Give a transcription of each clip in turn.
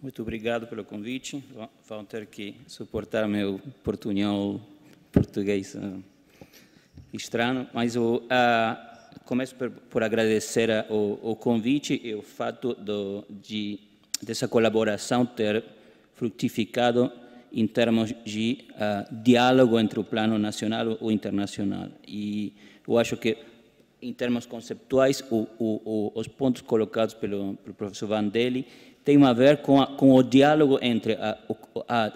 Muito obrigado pelo convite. Vão ter que suportar meu portunhol português estranho, mas eu começo por agradecer o convite e o fato dessa colaboração ter frutificado em termos de diálogo entre o plano nacional e internacional. E eu acho que, em termos conceptuais, os pontos colocados pelo professor Vandelli têm a ver com o diálogo entre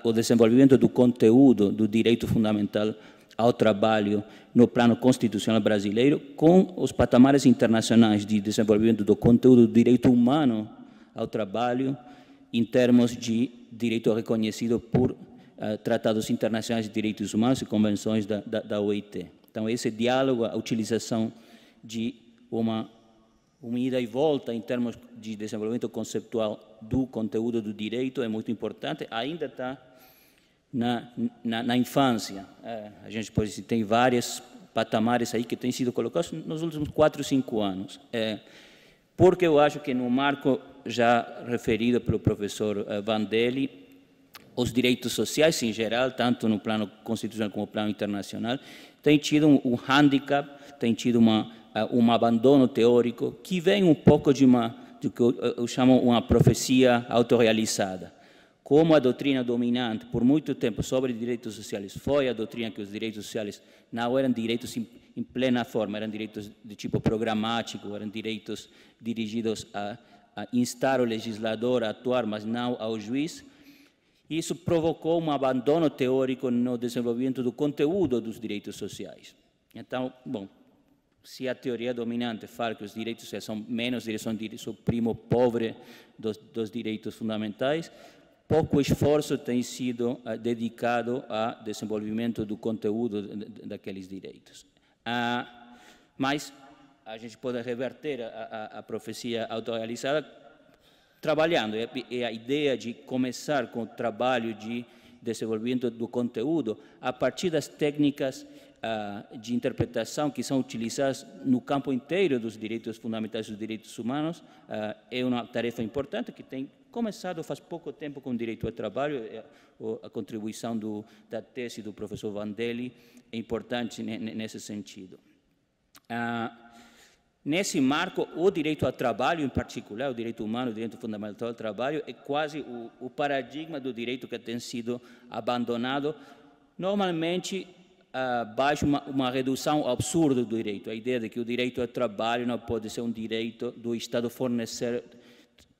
o desenvolvimento do conteúdo do direito fundamental ao trabalho no plano constitucional brasileiro com os patamares internacionais de desenvolvimento do conteúdo do direito humano ao trabalho em termos de direito reconhecido por tratados internacionais de direitos humanos e convenções da OIT. Então, esse diálogo, a utilização de uma ida e volta em termos de desenvolvimento conceptual do conteúdo do direito é muito importante, ainda está na infância. A gente pode dizer, tem vários patamares aí que têm sido colocados nos últimos 4 ou 5 anos. Porque eu acho que no marco já referido pelo professor Vandelli, os direitos sociais em geral, tanto no plano constitucional como no plano internacional, têm tido um handicap, têm tido um abandono teórico que vem um pouco do que eu chamo uma profecia autorrealizada. Como a doutrina dominante por muito tempo sobre direitos sociais foi a doutrina que os direitos sociais não eram direitos em plena forma, eram direitos de tipo programático, eram direitos dirigidos a instar o legislador a atuar, mas não ao juiz. Isso provocou um abandono teórico no desenvolvimento do conteúdo dos direitos sociais. Então, bom, se a teoria dominante fala que os direitos sociais são menos direitos, são o primo pobre dos direitos fundamentais, pouco esforço tem sido dedicado ao desenvolvimento do conteúdo daqueles direitos. Mas a gente pode reverter a profecia autorrealizada trabalhando. É a ideia de começar com o trabalho de desenvolvimento do conteúdo a partir das técnicas de interpretação que são utilizadas no campo inteiro dos direitos fundamentais e dos direitos humanos. É uma tarefa importante que tem começado faz pouco tempo com o direito ao trabalho. A contribuição da tese do professor Vandelli é importante nesse sentido. Nesse marco, o direito ao trabalho, em particular, o direito humano, o direito fundamental ao trabalho, é quase o paradigma do direito que tem sido abandonado, normalmente baixo uma redução absurda do direito. A ideia de que o direito ao trabalho não pode ser um direito do Estado fornecer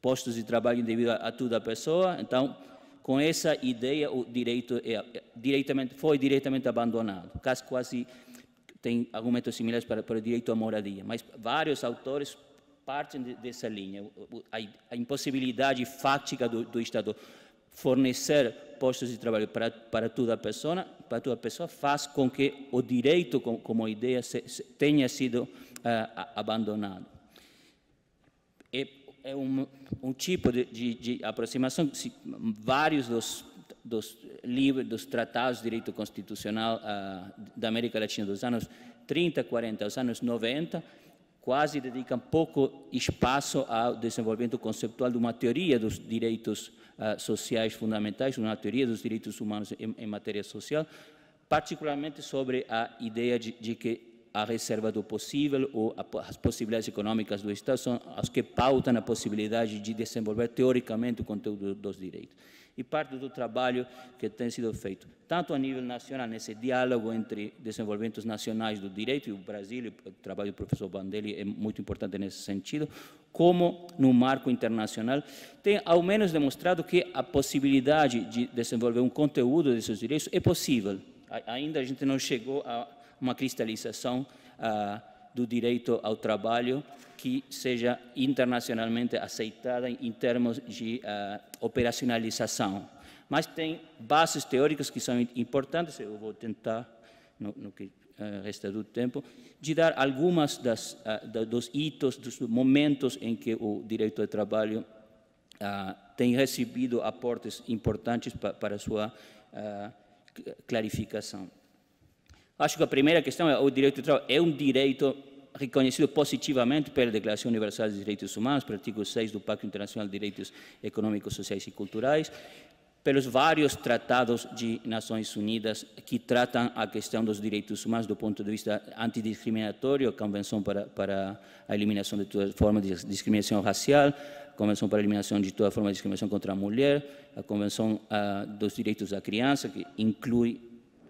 postos de trabalho devido a toda a pessoa. Então, com essa ideia, o direito foi diretamente abandonado. Quase tem argumentos similares para o direito à moradia, mas vários autores partem dessa linha. A impossibilidade fática do Estado fornecer postos de trabalho para toda a pessoa faz com que o direito como ideia tenha sido abandonado. É um tipo de aproximação. Vários dos livros, dos tratados de direito constitucional da América Latina dos anos 30, 40, aos anos 90, quase dedicam pouco espaço ao desenvolvimento conceptual de uma teoria dos direitos sociais fundamentais, uma teoria dos direitos humanos em matéria social, particularmente sobre a ideia de que a reserva do possível ou as possibilidades econômicas do Estado são as que pautam a possibilidade de desenvolver teoricamente o conteúdo dos direitos. E parte do trabalho que tem sido feito, tanto a nível nacional, nesse diálogo entre desenvolvimentos nacionais do direito, e o Brasil, o trabalho do professor Vandelli é muito importante nesse sentido, como no marco internacional, tem ao menos demonstrado que a possibilidade de desenvolver um conteúdo desses direitos é possível. Ainda a gente não chegou a uma cristalização do direito ao trabalho que seja internacionalmente aceitada em termos de operacionalização. Mas tem bases teóricas que são importantes. Eu vou tentar, no que resta do tempo, de dar algumas dos hitos, dos momentos em que o direito ao trabalho tem recebido aportes importantes para a sua clarificação. Acho que a primeira questão é o direito ao trabalho. É um direito reconhecido positivamente pela Declaração Universal dos Direitos Humanos, pelo artigo 6 do Pacto Internacional de Direitos Econômicos, Sociais e Culturais, pelos vários tratados de Nações Unidas que tratam a questão dos direitos humanos do ponto de vista antidiscriminatório, a Convenção para a Eliminação de toda forma de discriminação racial, a Convenção para a Eliminação de toda forma de discriminação contra a mulher, a Convenção dos Direitos da Criança, que inclui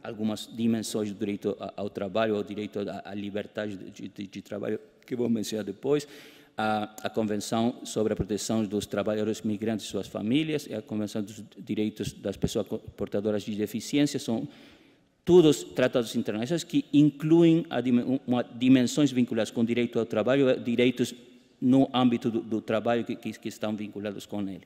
algumas dimensões do direito ao trabalho, ao direito à liberdade de trabalho, que vou mencionar depois, a Convenção sobre a Proteção dos Trabalhadores Migrantes e suas famílias, e a Convenção dos Direitos das Pessoas Portadoras de Deficiência, são todos tratados internacionais que incluem dimensões vinculadas com o direito ao trabalho, direitos no âmbito do trabalho que estão vinculados com ele.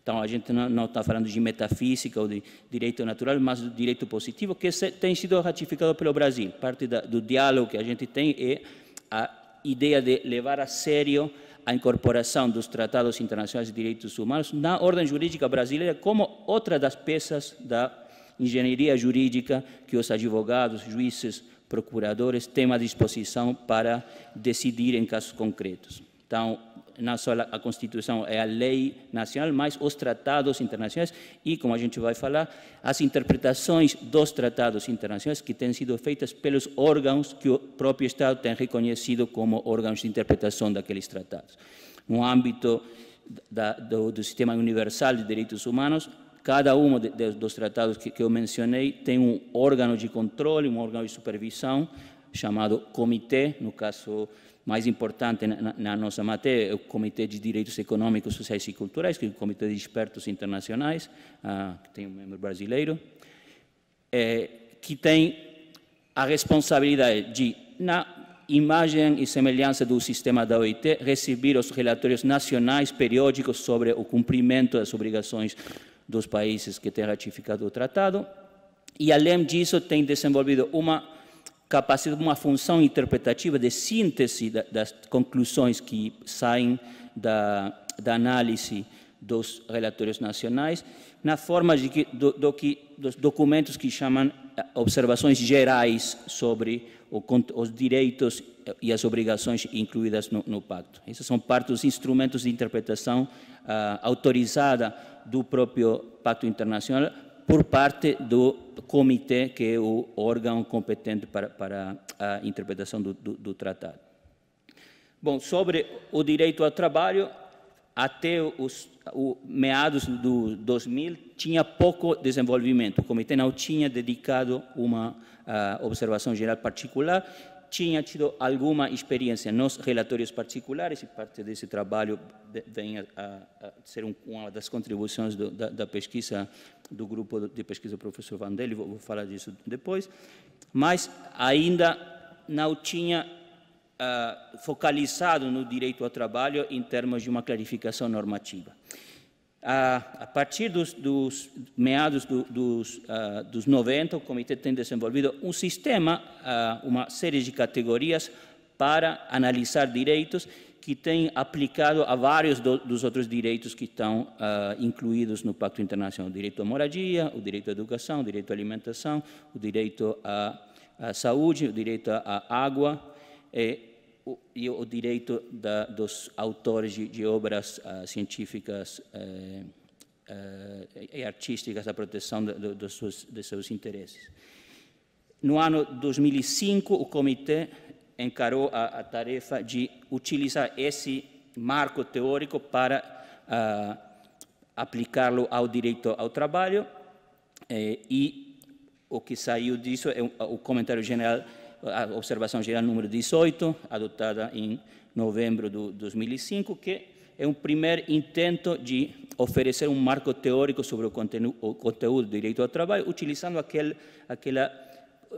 Então, a gente não está falando de metafísica ou de direito natural, mas do direito positivo, que tem sido ratificado pelo Brasil. Parte do diálogo que a gente tem é a ideia de levar a sério a incorporação dos tratados internacionais de direitos humanos na ordem jurídica brasileira como outra das peças da engenharia jurídica que os advogados, juízes, procuradores têm à disposição para decidir em casos concretos. Então, não só a Constituição é a lei nacional, mas os tratados internacionais e, como a gente vai falar, as interpretações dos tratados internacionais que têm sido feitas pelos órgãos que o próprio Estado tem reconhecido como órgãos de interpretação daqueles tratados. No âmbito do Sistema Universal de Direitos Humanos, cada um dos tratados que eu mencionei tem um órgão de controle, um órgão de supervisão, chamado comitê, no caso mais importante na nossa matéria, é o Comitê de Direitos Econômicos, Sociais e Culturais, que é o Comitê de Expertos Internacionais, que tem um membro brasileiro, que tem a responsabilidade de, na imagem e semelhança do sistema da OIT, receber os relatórios nacionais periódicos sobre o cumprimento das obrigações dos países que têm ratificado o tratado, e, além disso, tem desenvolvido uma capacidade, uma função interpretativa de síntese das conclusões que saem da análise dos relatórios nacionais, na forma dos documentos que chamam observações gerais sobre os direitos e as obrigações incluídas no pacto. Esses são parte dos instrumentos de interpretação autorizada do próprio Pacto Internacional por parte do comitê, que é o órgão competente para a interpretação do tratado. Bom, sobre o direito ao trabalho, até os meados do 2000, tinha pouco desenvolvimento. O comitê não tinha dedicado uma observação geral particular, tinha tido alguma experiência nos relatórios particulares, e parte desse trabalho vem a ser uma das contribuições da pesquisa do grupo de pesquisa do professor Vandelli, vou falar disso depois, mas ainda não tinha focalizado no direito ao trabalho em termos de uma clarificação normativa. A partir dos meados dos 90, o comitê tem desenvolvido um sistema, uma série de categorias para analisar direitos que tem aplicado a vários dos outros direitos que estão incluídos no Pacto Internacional. O direito à moradia, o direito à educação, o direito à alimentação, o direito à saúde, o direito à água e o direito dos autores de obras científicas e artísticas à proteção de seus interesses. No ano 2005, o comitê encarou a tarefa de utilizar esse marco teórico para aplicá-lo ao direito ao trabalho, e o que saiu disso é o comentário geral, a observação geral número 18, adotada em novembro de 2005, que é um primeiro intento de oferecer um marco teórico sobre o conteúdo do direito ao trabalho, utilizando aquela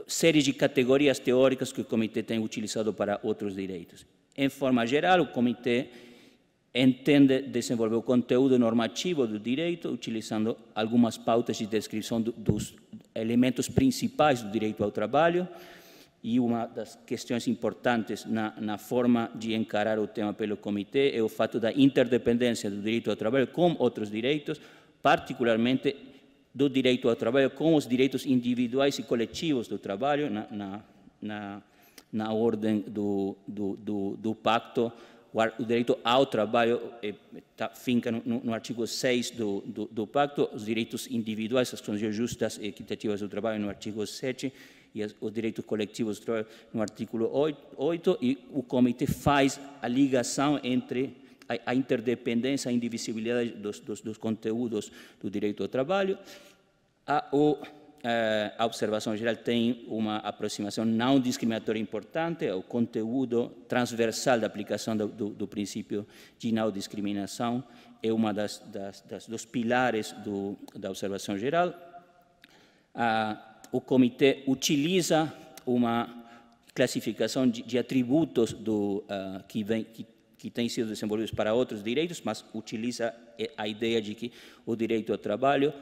série de categorias teóricas que o comitê tem utilizado para outros direitos. Em forma geral, o comitê entende desenvolver o conteúdo normativo do direito, utilizando algumas pautas de descrição dos elementos principais do direito ao trabalho, e uma das questões importantes na forma de encarar o tema pelo comitê é o fato da interdependência do direito ao trabalho com outros direitos, particularmente do direito ao trabalho com os direitos individuais e coletivos do trabalho, na na ordem do pacto, o direito ao trabalho finca no artigo 6 do pacto, os direitos individuais, as condições justas e equitativas do trabalho no artigo 7 e os direitos coletivos do trabalho no artigo 8, e o comitê faz a ligação entre a interdependência, a indivisibilidade dos conteúdos do direito ao trabalho. A observação geral tem uma aproximação não discriminatória importante, o conteúdo transversal da aplicação do princípio de não discriminação é uma dos pilares da observação geral. O comitê utiliza uma classificação de atributos que têm sido desenvolvidos para outros direitos, mas utiliza a ideia de que o direito ao trabalho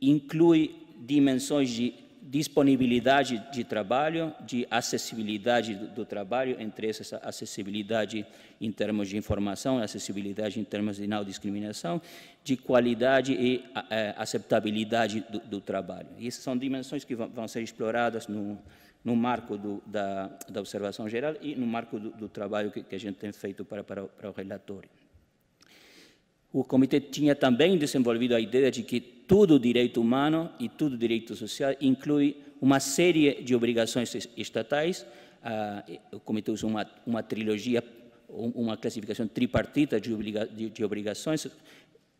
inclui dimensões de disponibilidade de trabalho, de acessibilidade do trabalho, entre essas acessibilidade em termos de informação, acessibilidade em termos de não discriminação, de qualidade e aceitabilidade do trabalho. E essas são dimensões que vão ser exploradas no marco da observação geral e no marco do trabalho que a gente tem feito para o relatório. O comitê tinha também desenvolvido a ideia de que todo direito humano e todo direito social inclui uma série de obrigações estatais. O comitê usa uma trilogia, uma classificação tripartita de obrigações.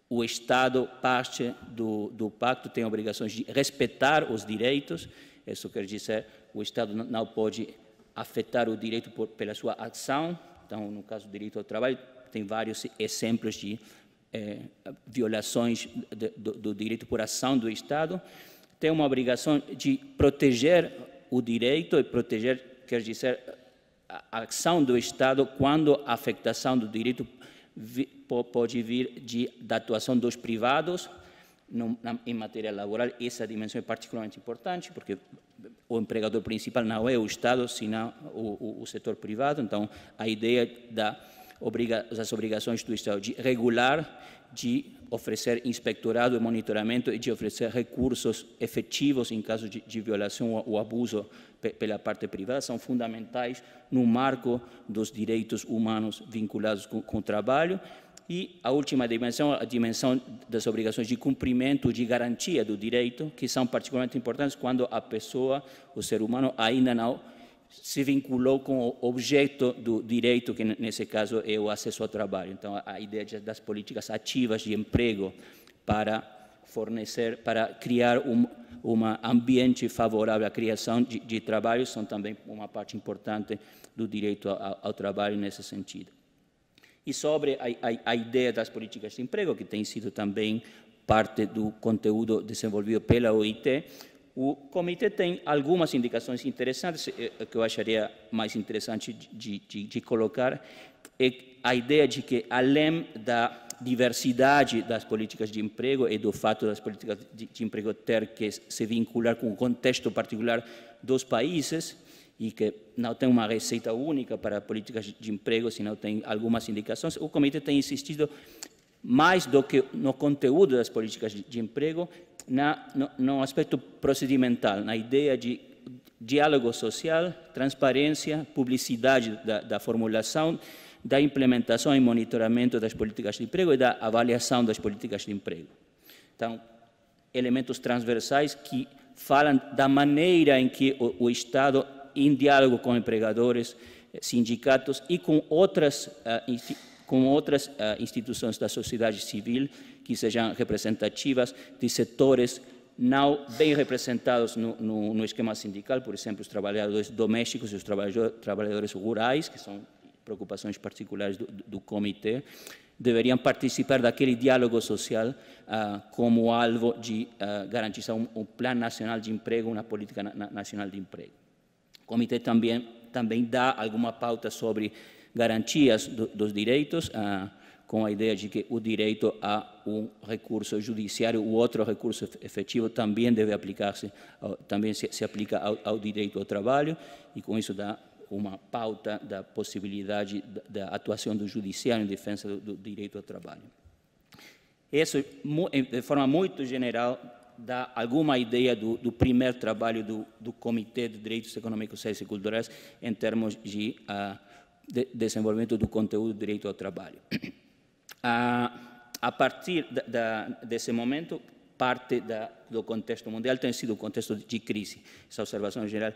O Estado, parte do pacto, tem obrigações de respeitar os direitos. Isso quer dizer, o Estado não pode afetar o direito pela sua ação. Então, no caso do direito ao trabalho, tem vários exemplos de violações do direito por ação do Estado. Tem uma obrigação de proteger o direito, e proteger quer dizer a ação do Estado quando a afetação do direito pode vir da atuação dos privados em matéria laboral. Essa dimensão é particularmente importante, porque o empregador principal não é o Estado, senão o setor privado. Então, a ideia das obrigações do Estado de regular, de oferecer inspectorado e monitoramento e de oferecer recursos efetivos em caso de violação ou abuso pela parte privada são fundamentais no marco dos direitos humanos vinculados com o trabalho. E a última dimensão, a dimensão das obrigações de cumprimento, de garantia do direito, que são particularmente importantes quando a pessoa, o ser humano, ainda não se vinculou com o objeto do direito, que nesse caso é o acesso ao trabalho. Então, a ideia das políticas ativas de emprego para criar um ambiente favorável à criação de trabalho são também uma parte importante do direito ao trabalho nesse sentido. E sobre a ideia das políticas de emprego, que tem sido também parte do conteúdo desenvolvido pela OIT, o comitê tem algumas indicações interessantes, que eu acharia mais interessante de colocar, é a ideia de que, além da diversidade das políticas de emprego e do fato das políticas de emprego ter que se vincular com o contexto particular dos países, e que não tem uma receita única para políticas de emprego, senão tem algumas indicações, o comitê tem insistido mais do que no conteúdo das políticas de emprego, no aspecto procedimental, na ideia de diálogo social, transparência, publicidade da formulação, da implementação e monitoramento das políticas de emprego e da avaliação das políticas de emprego. Então, elementos transversais que falam da maneira em que o Estado, em diálogo com empregadores, sindicatos e com outras instituições da sociedade civil que sejam representativas de setores não bem representados no esquema sindical, por exemplo, os trabalhadores domésticos e os trabalhadores rurais, que são preocupações particulares do comitê, deveriam participar daquele diálogo social como alvo de garantir um plano nacional de emprego, uma política nacional de emprego. O comitê também dá alguma pauta sobre garantias dos direitos, com a ideia de que o direito a um recurso judiciário, o outro recurso efetivo, também deve aplicar-se, também se aplica ao direito ao trabalho, e com isso dá uma pauta da possibilidade da atuação do judiciário em defesa do direito ao trabalho. Isso, de forma muito geral, dar alguma ideia do primeiro trabalho do Comitê de Direitos Econômicos, Sociais e Culturais em termos de desenvolvimento do conteúdo do direito ao trabalho. A partir desse momento, parte do contexto mundial tem sido o contexto de crise. Essa observação geral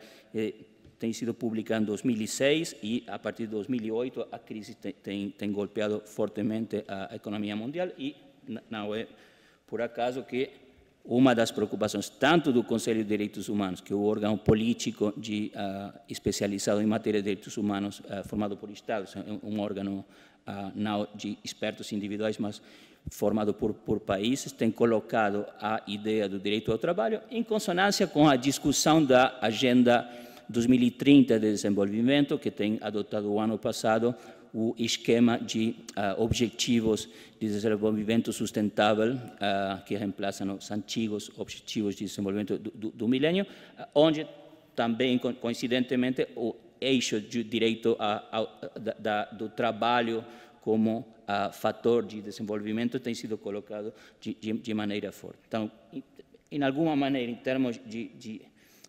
tem sido publicada em 2006 e, a partir de 2008, a crise tem golpeado fortemente a economia mundial e não é por acaso que uma das preocupações, tanto do Conselho de Direitos Humanos, que é o órgão político especializado em matéria de direitos humanos, formado por Estados, um órgão não de expertos individuais, mas formado por países, tem colocado a ideia do direito ao trabalho em consonância com a discussão da Agenda 2030 de Desenvolvimento, que tem adotado o ano passado o esquema de objetivos de desenvolvimento sustentável, que reemplaçam os antigos objetivos de desenvolvimento do milênio, onde também, coincidentemente, o eixo de direito do trabalho como fator de desenvolvimento tem sido colocado de maneira forte. Então, em alguma maneira, em termos de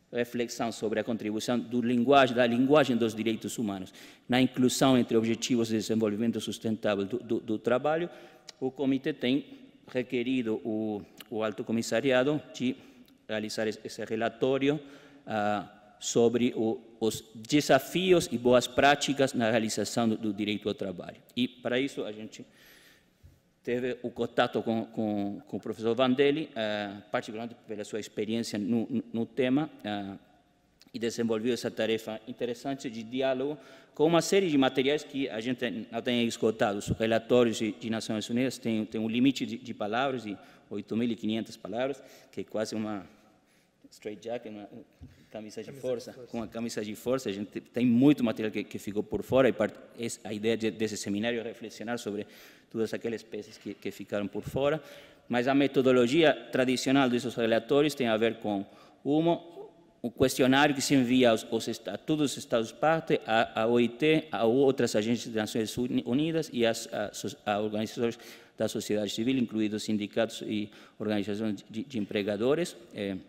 reflexão sobre a contribuição da linguagem dos direitos humanos na inclusão entre objetivos de desenvolvimento sustentável do trabalho, o Comitê tem requerido o Alto Comissariado de realizar esse relatório sobre os desafios e boas práticas na realização do direito ao trabalho. E, para isso, a gente teve o contato com o professor Vandelli, particularmente pela sua experiência no tema, e desenvolveu essa tarefa interessante de diálogo com uma série de materiais que a gente não tem esgotado. Os relatórios de Nações Unidas têm um limite de palavras, de 8.500 palavras, que é quase uma straight jacket, uma camisa de força. Com a camisa de força, a gente tem muito material que ficou por fora, e a ideia desse seminário é reflexionar sobre todas aquelas peças que ficaram por fora, mas a metodologia tradicional desses relatórios tem a ver com um questionário que se envia a todos os Estados-partes, à OIT, a outras agências das Nações Unidas e a organizações da sociedade civil, incluídos sindicatos e organizações de empregadores.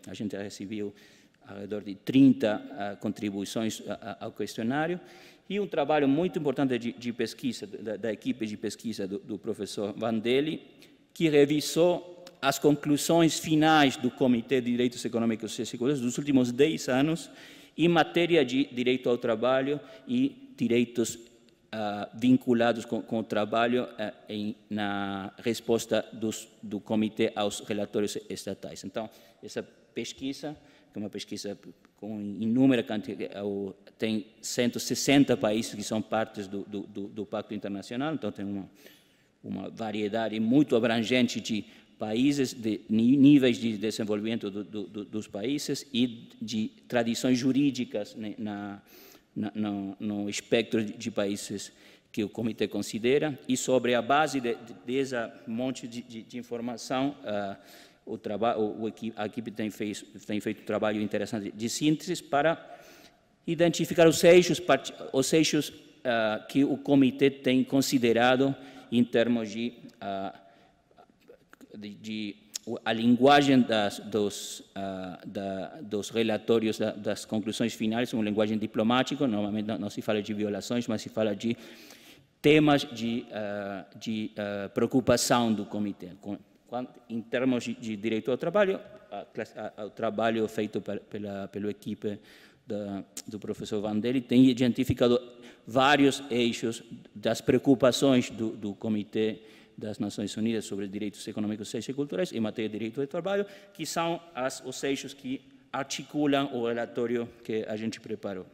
A gente recebeu ao redor de 30 contribuições ao questionário, e um trabalho muito importante de pesquisa, da equipe de pesquisa do professor Vandelli, que revisou as conclusões finais do Comitê de Direitos Econômicos e Sociais dos últimos 10 anos em matéria de direito ao trabalho e direitos vinculados com o trabalho na resposta do Comitê aos relatórios estatais. Então, essa pesquisa, que é uma pesquisa com inúmera quantidade, tem 160 países que são partes do Pacto Internacional, então tem uma variedade muito abrangente de países, de níveis de desenvolvimento dos países e de tradições jurídicas no espectro de países que o Comitê considera, e sobre a base dessa monte de informação, a equipe tem feito um trabalho interessante de síntese para identificar os eixos que o Comitê tem considerado em termos de a linguagem dos relatórios, das conclusões finais, uma linguagem diplomática. Normalmente não se fala de violações, mas se fala de temas de preocupação do Comitê. Em termos de direito ao trabalho, o trabalho feito pela equipe do professor Vandelli tem identificado vários eixos das preocupações do Comitê das Nações Unidas sobre direitos econômicos, sociais e culturais em matéria de direito ao trabalho, que são os eixos que articulam o relatório que a gente preparou.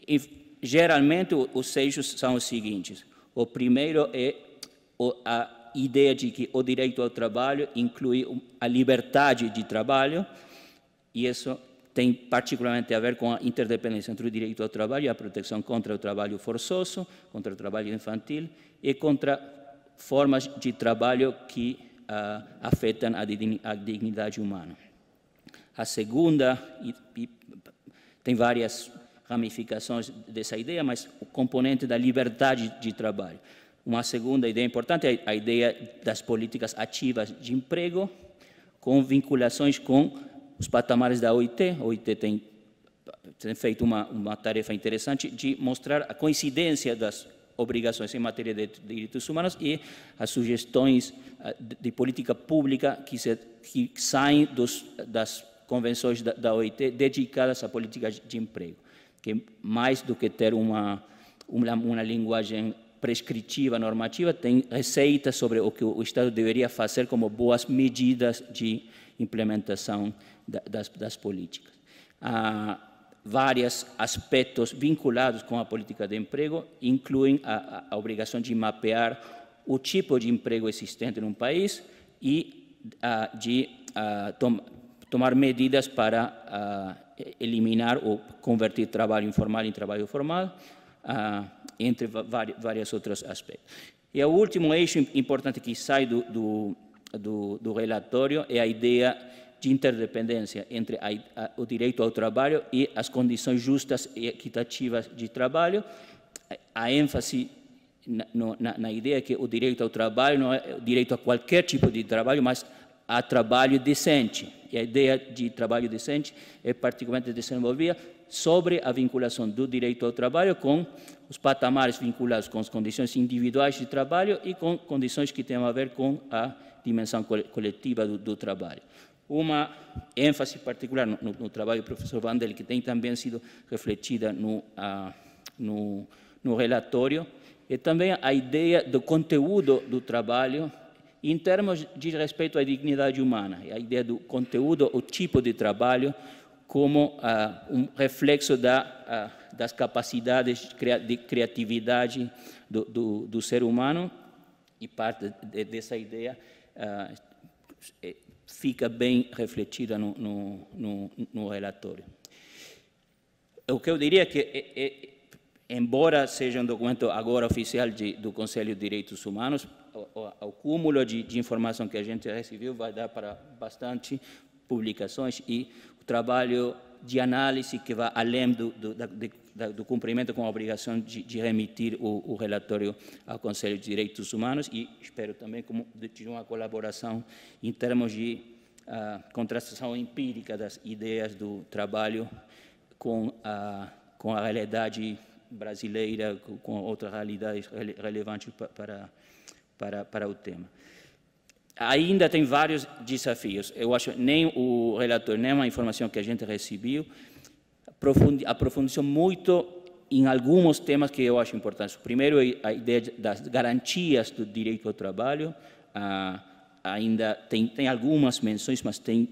E, geralmente, os eixos são os seguintes. O primeiro é a ideia de que o direito ao trabalho inclui a liberdade de trabalho, e isso tem particularmente a ver com a interdependência entre o direito ao trabalho e a proteção contra o trabalho forçoso, contra o trabalho infantil e contra formas de trabalho que afetam a dignidade humana. A segunda, tem várias ramificações dessa ideia, mas o componente da liberdade de trabalho. Uma segunda ideia importante é a ideia das políticas ativas de emprego, com vinculações com os patamares da OIT. A OIT tem feito uma tarefa interessante de mostrar a coincidência das obrigações em matéria de direitos humanos e as sugestões de política pública que saem das convenções da OIT dedicadas a políticas de emprego, que mais do que ter uma linguagem prescritiva, normativa, tem receitas sobre o que o Estado deveria fazer como boas medidas de implementação das políticas. Vários aspectos vinculados com a política de emprego incluem a obrigação de mapear o tipo de emprego existente num país e de tomar medidas para eliminar ou converter trabalho informal em trabalho formal, entre vários outros aspectos. E o último eixo importante que sai do relatório é a ideia de interdependência entre o direito ao trabalho e as condições justas e equitativas de trabalho. A ênfase na ideia que o direito ao trabalho não é o direito a qualquer tipo de trabalho, mas a trabalho decente. E a ideia de trabalho decente é particularmente desenvolvida sobre a vinculação do direito ao trabalho com os patamares vinculados com as condições individuais de trabalho e com condições que têm a ver com a dimensão coletiva do trabalho. Uma ênfase particular no trabalho do professor Vandel, que tem também sido refletida no relatório, é também a ideia do conteúdo do trabalho em termos de respeito à dignidade humana, a ideia do conteúdo, o tipo de trabalho, como um reflexo das capacidades de criatividade do ser humano, e parte dessa ideia fica bem refletida no relatório. O que eu diria é que, embora seja um documento agora oficial do Conselho de Direitos Humanos, o cúmulo de informação que a gente recebeu vai dar para bastante publicações e o trabalho de análise que vai além do cumprimento com a obrigação de remitir o relatório ao Conselho de Direitos Humanos, e espero também de uma colaboração em termos de contrastação empírica das ideias do trabalho com a realidade brasileira, com outras realidades relevantes para o tema. Ainda tem vários desafios. Eu acho que nem o relator, nem a informação que a gente recebeu aprofundou muito em alguns temas que eu acho importantes. Primeiro, a ideia das garantias do direito ao trabalho. Ainda tem algumas menções, mas tem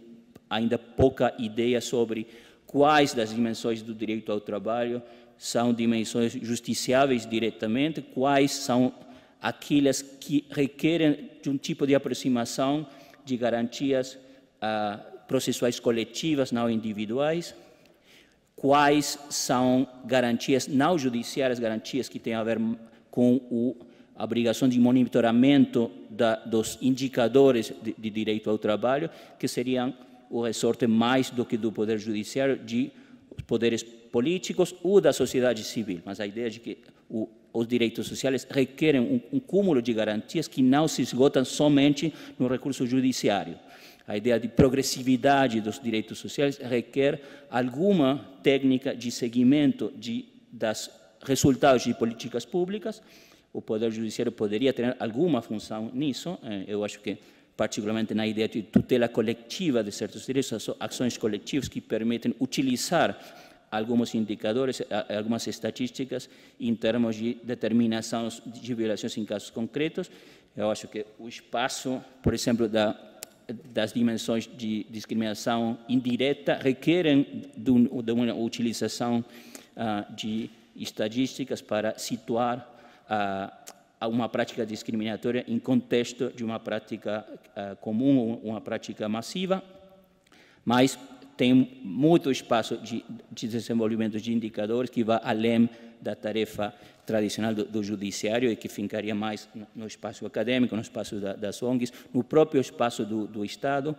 ainda pouca ideia sobre quais das dimensões do direito ao trabalho são dimensões justiciáveis diretamente, quais são aquelas que requerem de um tipo de aproximação de garantias processuais coletivas, não individuais, quais são garantias não judiciárias, garantias que têm a ver com a obrigação de monitoramento dos indicadores de direito ao trabalho, que seriam o ressorte mais do que do Poder Judiciário, de poderes políticos ou da sociedade civil. Mas a ideia de que os direitos sociais requerem um cúmulo de garantias que não se esgotam somente no recurso judiciário. A ideia de progressividade dos direitos sociais requer alguma técnica de seguimento dos resultados de políticas públicas. O Poder Judiciário poderia ter alguma função nisso. Eu acho que, particularmente na ideia de tutela coletiva de certos direitos, ações coletivas que permitem utilizar alguns indicadores, algumas estatísticas em termos de determinação de violações em casos concretos. Eu acho que o espaço, por exemplo, das dimensões de discriminação indireta requerem de uma utilização de estatísticas para situar uma prática discriminatória em contexto de uma prática comum, uma prática massiva, mas tem muito espaço de desenvolvimento de indicadores que vai além da tarefa tradicional do judiciário e que ficaria mais no espaço acadêmico, no espaço das ONGs, no próprio espaço do Estado.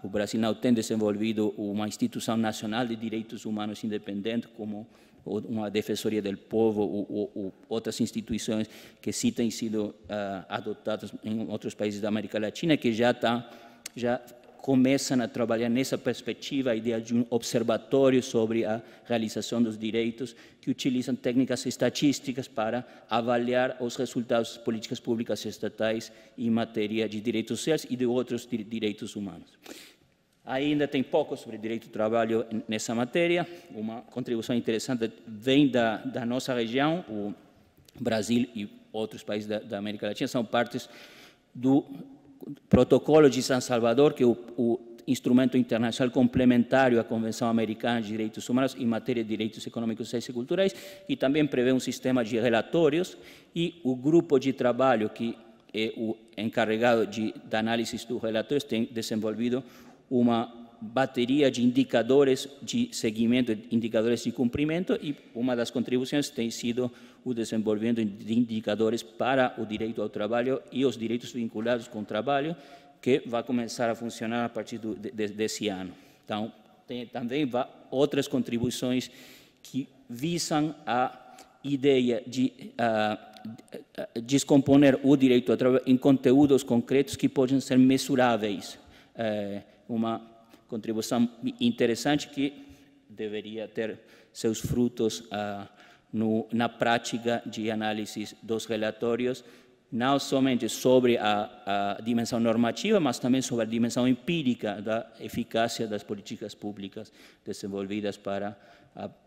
O Brasil não tem desenvolvido uma instituição nacional de direitos humanos independente como uma defensoria do povo ou outras instituições que sim têm sido adotadas em outros países da América Latina, que já começam a trabalhar nessa perspectiva, a ideia de um observatório sobre a realização dos direitos, que utilizam técnicas estatísticas para avaliar os resultados das políticas públicas estatais em matéria de direitos sociais e de outros direitos humanos. Ainda tem pouco sobre direito do trabalho nessa matéria. Uma contribuição interessante vem da nossa região. O Brasil e outros países da América Latina são partes do Protocolo de San Salvador, que é o instrumento internacional complementário à Convenção Americana de Direitos Humanos em matéria de direitos econômicos, sociais e culturais, e também prevê um sistema de relatórios, e o grupo de trabalho, que é o encarregado da análise dos relatórios, tem desenvolvido uma bateria de indicadores de seguimento, indicadores de cumprimento, e uma das contribuições tem sido o desenvolvimento de indicadores para o direito ao trabalho e os direitos vinculados com o trabalho, que vai começar a funcionar a partir desse ano. Então, tem também outras contribuições que visam a ideia de descomponer o direito ao trabalho em conteúdos concretos que podem ser mensuráveis. Uma contribuição interessante que deveria ter seus frutos na prática de análise dos relatórios, não somente sobre a dimensão normativa, mas também sobre a dimensão empírica da eficácia das políticas públicas desenvolvidas para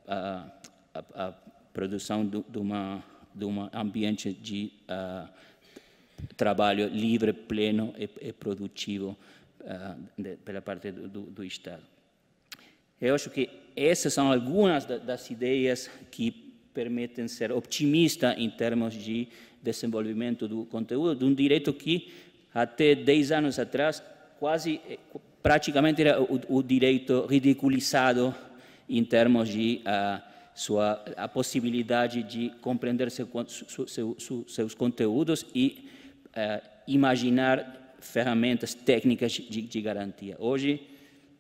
a produção de um ambiente de trabalho livre, pleno e produtivo pela parte do Estado. Eu acho que essas são algumas das ideias que permitem ser otimista em termos de desenvolvimento do conteúdo de um direito que até 10 anos atrás praticamente era o direito ridiculizado em termos de a possibilidade de compreender seus conteúdos e imaginar ferramentas técnicas de garantia. Hoje,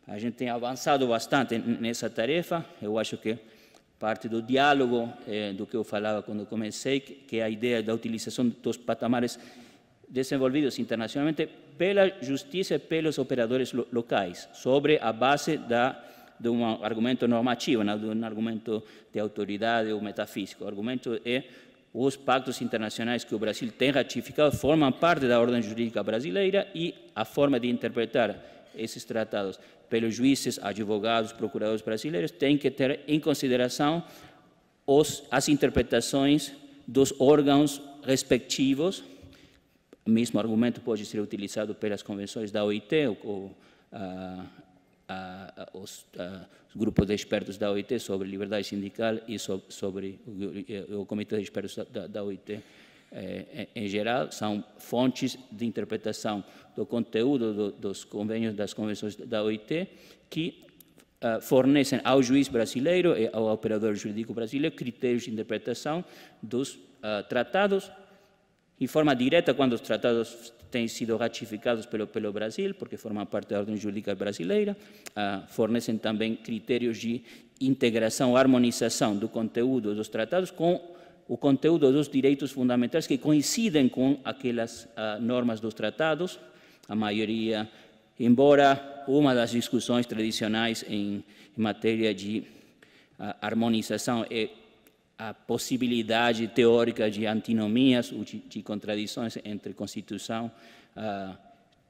a gente tem avançado bastante nessa tarefa. Eu acho que parte do diálogo do que eu falava quando comecei, que é a ideia da utilização dos patamares desenvolvidos internacionalmente pela justiça e pelos operadores locais, sobre a base de um argumento normativo, não de um argumento de autoridade ou metafísico. O argumento é os pactos internacionais que o Brasil tem ratificado formam parte da ordem jurídica brasileira e a forma de interpretar esses tratados pelos juízes, advogados, procuradores brasileiros tem que ter em consideração as interpretações dos órgãos respectivos. O mesmo argumento pode ser utilizado pelas convenções da OIT ou os grupos de expertos da OIT sobre liberdade sindical e sobre o Comitê de Expertos da OIT em geral, são fontes de interpretação do conteúdo dos convênios das convenções da OIT que fornecem ao juiz brasileiro e ao operador jurídico brasileiro critérios de interpretação dos tratados de forma direta quando os tratados têm sido ratificados pelo Brasil, porque formam parte da ordem jurídica brasileira, fornecem também critérios de integração, harmonização do conteúdo dos tratados com o conteúdo dos direitos fundamentais que coincidem com aquelas normas dos tratados, a maioria, embora uma das discussões tradicionais em matéria de harmonização é a possibilidade teórica de antinomias ou de contradições entre Constituição,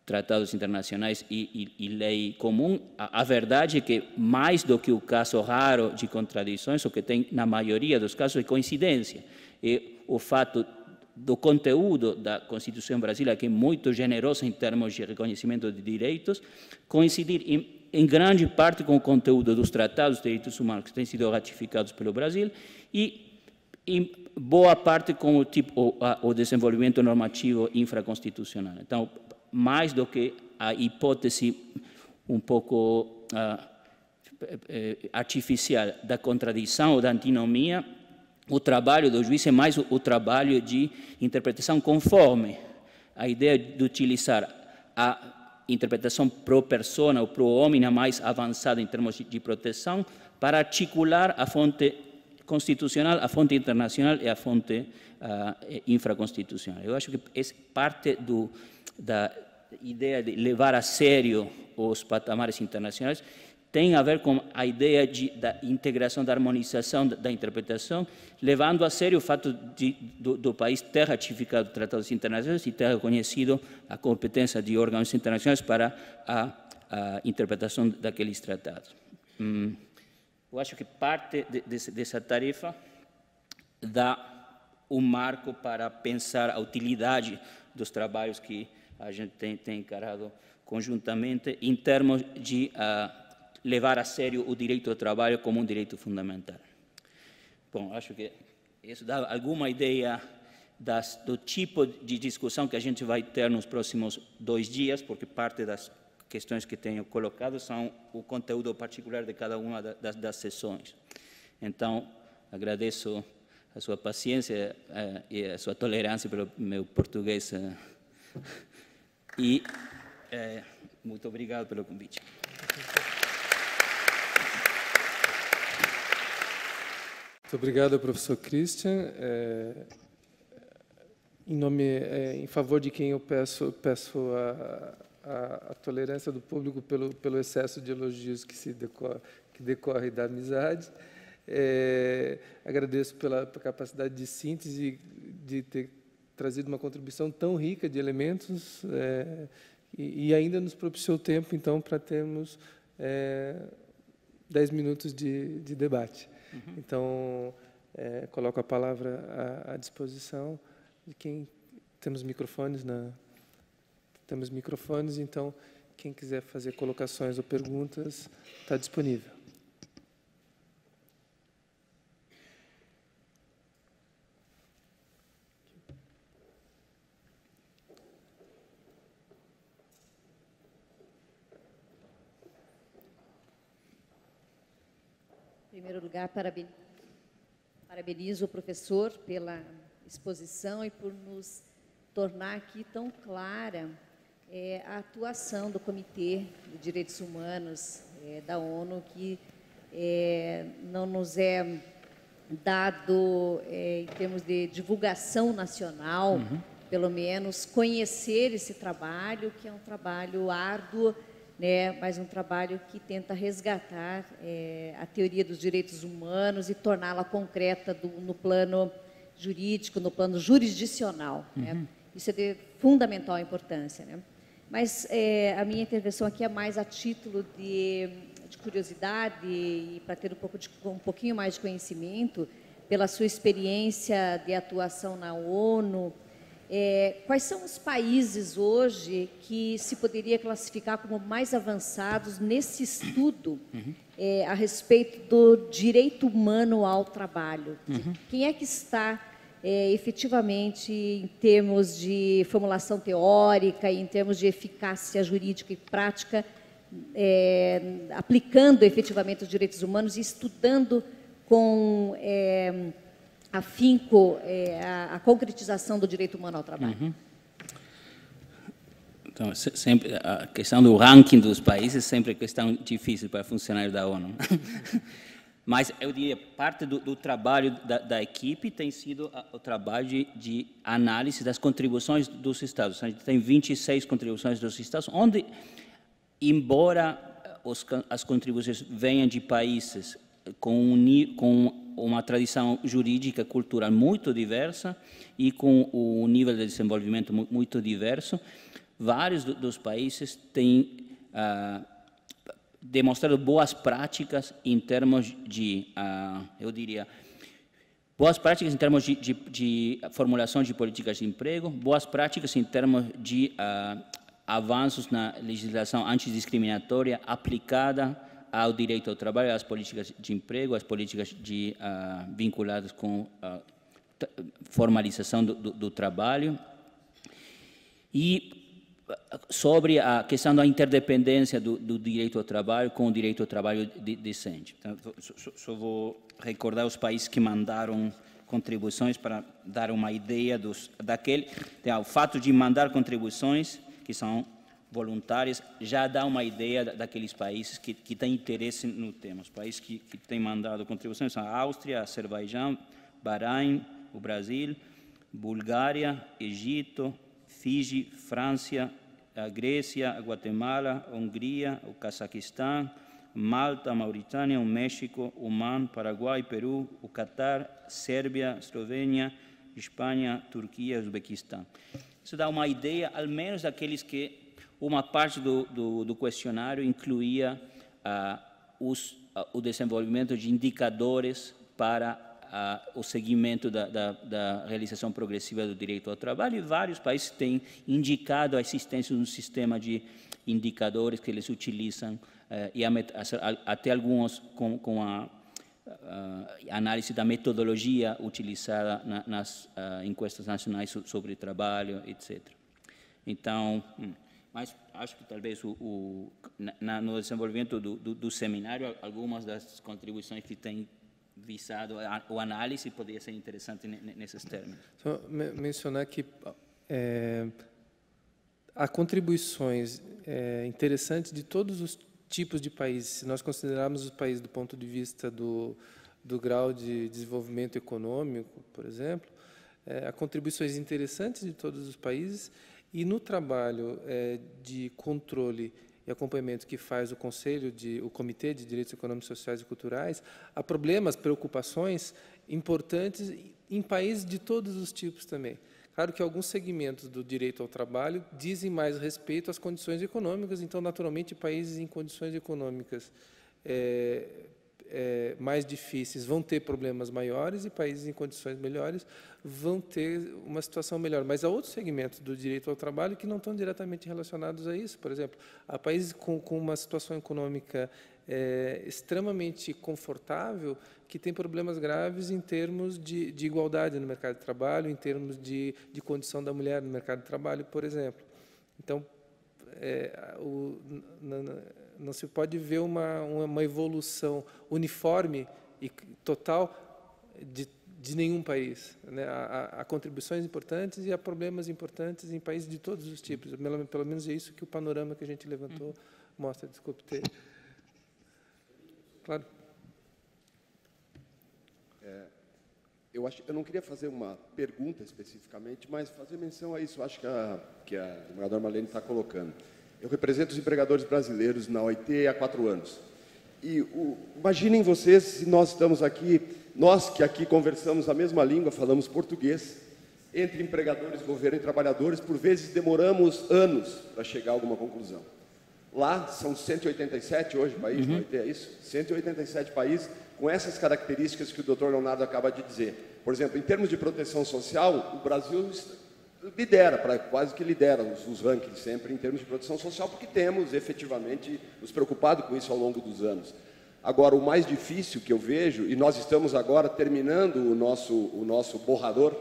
tratados internacionais e lei comum. A verdade é que, mais do que o caso raro de contradições, o que tem na maioria dos casos é coincidência. E o fato do conteúdo da Constituição brasileira, que é muito generosa em termos de reconhecimento de direitos, coincidir em grande parte com o conteúdo dos tratados de direitos humanos que têm sido ratificados pelo Brasil e em boa parte com o desenvolvimento normativo infraconstitucional. Então, mais do que a hipótese um pouco artificial da contradição ou da antinomia, o trabalho do juiz é mais o trabalho de interpretação conforme a ideia de utilizar a interpretação pro persona ou pro hominem mais avançada em termos de proteção para articular a fonte constitucional, a fonte internacional e a fonte infraconstitucional. Eu acho que é parte da ideia de levar a sério os patamares internacionais tem a ver com a ideia da integração, da harmonização da interpretação, levando a sério o fato do país ter ratificado tratados internacionais e ter reconhecido a competência de órgãos internacionais para a interpretação daqueles tratados. Eu acho que parte dessa tarefa dá um marco para pensar a utilidade dos trabalhos que a gente tem encarado conjuntamente em termos de levar a sério o direito ao trabalho como um direito fundamental. Bom, acho que isso dá alguma ideia do tipo de discussão que a gente vai ter nos próximos 2 dias, porque parte das questões que tenho colocado são o conteúdo particular de cada uma das sessões. Então, agradeço a sua paciência e a sua tolerância pelo meu português. E muito obrigado pelo convite. Muito obrigado, professor Christian. Em favor de quem eu peço a tolerância do público pelo excesso de elogios que decorre da amizade. Agradeço pela capacidade de síntese, de ter trazido uma contribuição tão rica de elementos e ainda nos propiciou tempo, então, para termos 10 minutos de debate. Então, coloco a palavra à disposição de quem... Temos microfones, então, quem quiser fazer colocações ou perguntas, está disponível. Em primeiro lugar, parabenizo o professor pela exposição e por nos tornar aqui tão clara a atuação do Comitê de Direitos Humanos da ONU, que não nos é dado, em termos de divulgação nacional, pelo menos, conhecer esse trabalho, que é um trabalho árduo, mas um trabalho que tenta resgatar a teoria dos direitos humanos e torná-la concreta no plano jurídico, no plano jurisdicional. Isso é de fundamental importância. Mas a minha intervenção aqui é mais a título de curiosidade e para ter um pouquinho mais de conhecimento pela sua experiência de atuação na ONU. Quais são os países hoje que se poderia classificar como mais avançados nesse estudo a respeito do direito humano ao trabalho? Quem é que está efetivamente, em termos de formulação teórica, em termos de eficácia jurídica e prática, aplicando efetivamente os direitos humanos e estudando com afinco a concretização do direito humano ao trabalho? Então, sempre, a questão do ranking dos países é sempre questão difícil para funcionários da ONU. Mas eu diria, parte do trabalho da equipe tem sido o trabalho de análise das contribuições dos Estados. A gente tem 26 contribuições dos Estados, onde, embora as contribuições venham de países com uma tradição jurídica cultural muito diversa e com o nível de desenvolvimento muito diverso, vários dos países têm demonstrado boas práticas em termos de, eu diria, boas práticas em termos de formulação de políticas de emprego, boas práticas em termos de avanços na legislação antidiscriminatória aplicada ao direito ao trabalho, às políticas de emprego, às políticas vinculadas com a formalização do trabalho. E sobre a questão da interdependência do direito ao trabalho com o direito ao trabalho decente. Então, só vou recordar os países que mandaram contribuições para dar uma ideia daquele. Então, o fato de mandar contribuições, que são voluntárias, já dá uma ideia daqueles países que têm interesse no tema. Os países que têm mandado contribuições são a Áustria, Azerbaijão, Bahrein, o Brasil, Bulgária, Egito, Fiji, França, a Grécia, a Guatemala, a Hungria, o Cazaquistão, Malta, Mauritânia, o México, Omã, Paraguai, Peru, o Catar, Sérvia, Eslovênia, Espanha, Turquia e Uzbequistão. Isso dá uma ideia, ao menos, daqueles que uma parte do questionário incluía o desenvolvimento de indicadores para o seguimento da realização progressiva do direito ao trabalho, e vários países têm indicado a existência de um sistema de indicadores que eles utilizam, e até alguns com a análise da metodologia utilizada nas enquestas nacionais sobre trabalho, etc. Então, mas acho que talvez no desenvolvimento do seminário, algumas das contribuições que têm visado o análise poderia ser interessante nesses termos. Só mencionar que há contribuições interessantes de todos os tipos de países. Se nós considerarmos os países do ponto de vista do grau de desenvolvimento econômico, por exemplo, há contribuições interessantes de todos os países, e no trabalho de controle e acompanhamento que faz o Comitê de Direitos Econômicos, Sociais e Culturais, há problemas, preocupações importantes em países de todos os tipos também. Claro que alguns segmentos do direito ao trabalho dizem mais respeito às condições econômicas, então, naturalmente, países em condições econômicas mais difíceis vão ter problemas maiores, e países em condições melhores vão ter uma situação melhor. Mas há outros segmentos do direito ao trabalho que não estão diretamente relacionados a isso. Por exemplo, há países com uma situação econômica extremamente confortável que tem problemas graves em termos de igualdade no mercado de trabalho, em termos de condição da mulher no mercado de trabalho, por exemplo. Então, não se pode ver uma evolução uniforme e total de nenhum país, né? Há contribuições importantes e há problemas importantes em países de todos os tipos. Pelo menos é isso que o panorama que a gente levantou mostra. Desculpe ter... Claro. Eu não queria fazer uma pergunta especificamente, mas fazer menção a isso. Eu acho que a desembargadora Marlene está colocando. Eu represento os empregadores brasileiros na OIT há 4 anos. E imaginem vocês se nós estamos aqui, nós que aqui conversamos a mesma língua, falamos português, entre empregadores, governo e trabalhadores, por vezes demoramos anos para chegar a alguma conclusão. Lá são 187 hoje países, na OIT, é isso? 187 países com essas características que o Dr. Leonardo acaba de dizer. Por exemplo, em termos de proteção social, o Brasil lidera, quase que lidera os rankings sempre em termos de proteção social, porque temos efetivamente nos preocupado com isso ao longo dos anos. Agora, o mais difícil que eu vejo, e nós estamos agora terminando o nosso borrador